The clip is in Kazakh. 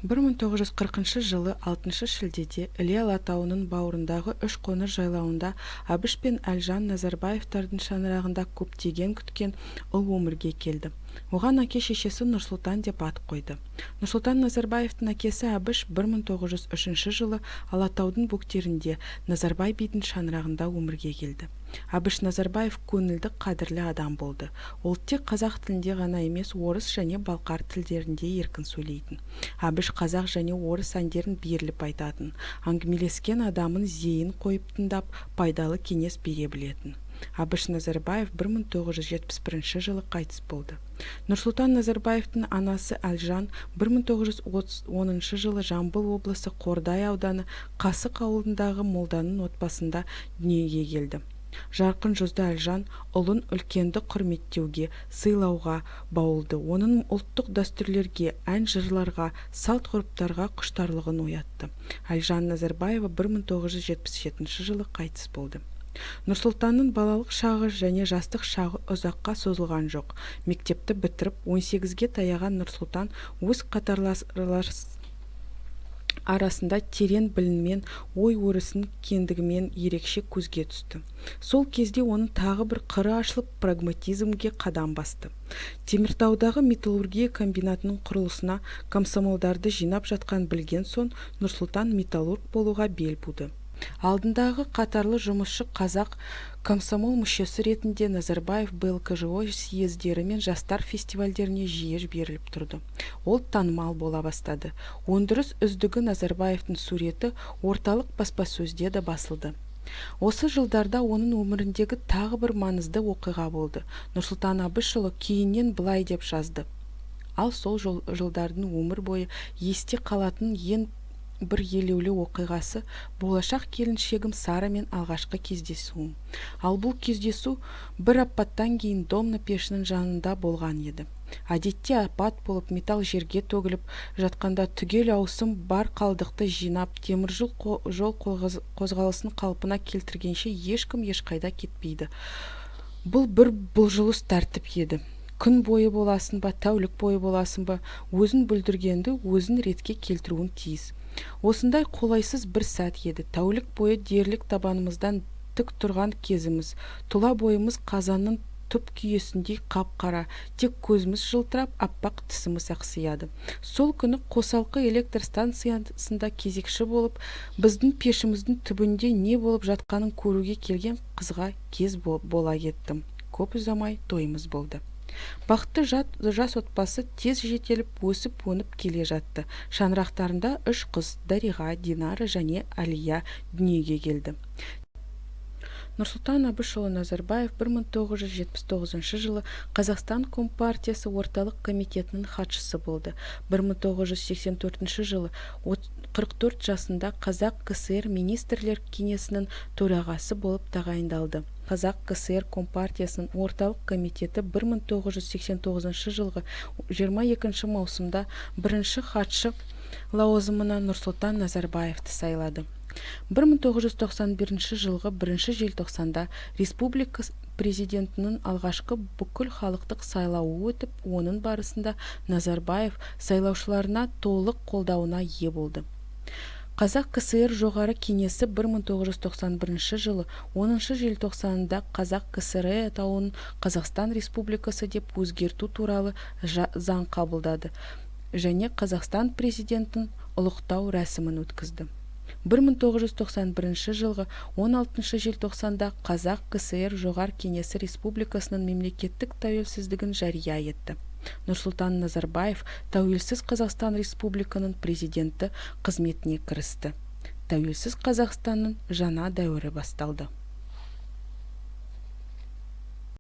1940 жылы 6 шілдеде Іле Алатауының бауырындағы Үшқоңыр жайлауында Әбіш пен Әлжан Назарбаевтардың шаңырағында көптеген күткен ұл өмірге келді. Оған әке-шешесі Нұрсұлтан деп ат қойды. Нұрсұлтан Назарбаевтың әкесі Әбіш 1903 жылы Алатаудың бөктерінде Назарбай бидің шаңырағында өмірге келді. Әбіш Назарбаев көңілді, қадірлі адам болды. Ол тек қазақ тілінде ғана емес, орыс және балқар тілдерінде еркін сөйлейтін. Әбіш қазақ және орыс әндерін беріліп айтатын, әңгімелескен адамын зейін қойып тыңдап, пайдалы кеңес бере білетін. Әбіш Назарбаев 1971 жылы қайтыс болды. Нұрсұлтан Назарбаевтың анасы Әлжан 1910 жылы Жамбыл облысы Қордай ауданы Қасық ауылындағы молданың отбасында дүниеге келді. Жарқын жүзді Әлжан ұлын үлкенді құрметтеуге, сыйлауға баулды. Оның ұлттық дәстүрлерге, ән жырларға, салт ғұрыптарға құштарлығын оятты. Әлжан Назарбаева 1977 жылы қайтыс болды. Нұрсұлтанның балалық шағы және жастық шағы ұзаққа созылған жоқ. Мектепті бітіріп 18-ге таяған Нұрсұлтан өз қатарластары арасында терең біліммен, ой өрісінің кеңдігімен ерекше көзге түсті. Сол кезде оның тағы бір қыры ашылып, прагматизмге қадам басты. Теміртаудағы металлургия комбинатының құрылысына комсомолдарды жинап жатқан білген соң, Нұрсұлтан металлург болуға бел буды. Алдындағы қатарлы жұмысшы қазақ комсомол мүшесі ретінде Назарбаев БЛКЖО съездері мен жастар фестивальдеріне жиі жіберіліп тұрды. Ол танымал бола бастады. Өндіріс үздігі Назарбаевтың суреті орталық баспасөзде де басылды. Осы жылдарда оның өміріндегі тағы бір маңызды оқиға болды. Нұрсұлтан Әбішұлы кейіннен былай деп жазды. Ал сол жылдардың өмір бойы есте қалатын ең бір елеулі оқиғасы болашақ келіншегім Сарамен алғашқы кездесуім. Ал бұл кездесу бір апаттан кейін домна пешінің жанында болған еді. Әдетте апат болып металл жерге төгіліп жатқанда түгел ауысым бар қалдықты жинап, теміржол қозғалысын қалпына келтіргенше ешкім ешқайда кетпейді. Бұл бір бұлжылыс тәртіп еді. Күн бойы боласын ба, тәулік бойы боласын ба, өзін бүлдіргенді өзін ретке келтіруін тиіс. Осындай қолайсыз бір сәт еді. Тәулік бойы дерлік табанымыздан тік тұрған кезіміз, тұла бойымыз қазанның түп күйесіндей қап-қара, тек көзіміз жылтырап, аппақ тісіміз ақсияды. Сол күні қосалқы электр станциясында кезекші болып, біздің пешіміздің түбінде не болып жатқанын көруге келген қызға кез бола кеттім. Көп ұзамай тойымыз болды. Бақытты жас отбасы тез жетеліп өсіп-өніп келе жатты. Шаңырақтарында 3 қыз, Дариға, Динара және Әлия дүниеге келді. Нұрсұлтан Әбішұлы Назарбаев 1979 жылы Қазақстан Компартиясы орталық комитетінің хатшысы болды. 1984 жылы 44 жасында Қазақ КСР министрлер кеңесінің төрағасы болып тағайындалды. Қазақ КСР Компартиясының орталық комитеті 1989 жылғы 22 маусымда бірінші хатшы лауазымына Нұрсұлтан Назарбаевты сайлады. 1991 жылғы 1 желтоқсанда республика президентінің алғашқы бүкіл халықтық сайлауы өтіп, оның барысында Назарбаев сайлаушыларына толық қолдауына ие болды. Қазақ КСР жоғары кеңесі 1991 жылы 10 желтоқсанында Қазақ КСР атауын Қазақстан Республикасы деп өзгерту туралы заң қабылдады және Қазақстан президентін ұлықтау рәсімін өткізді. 1991 жылғы 16 желтоқсанда Қазақ КСР жоғары кеңесі республикасының мемлекеттік тәуелсіздігін жария етті. Нұрсұлтан Назарбаев тәуелсіз Қазақстан Республиканың президенті қызметіне кірісті. Тәуелсіз Қазақстанның жаңа дәуірі басталды.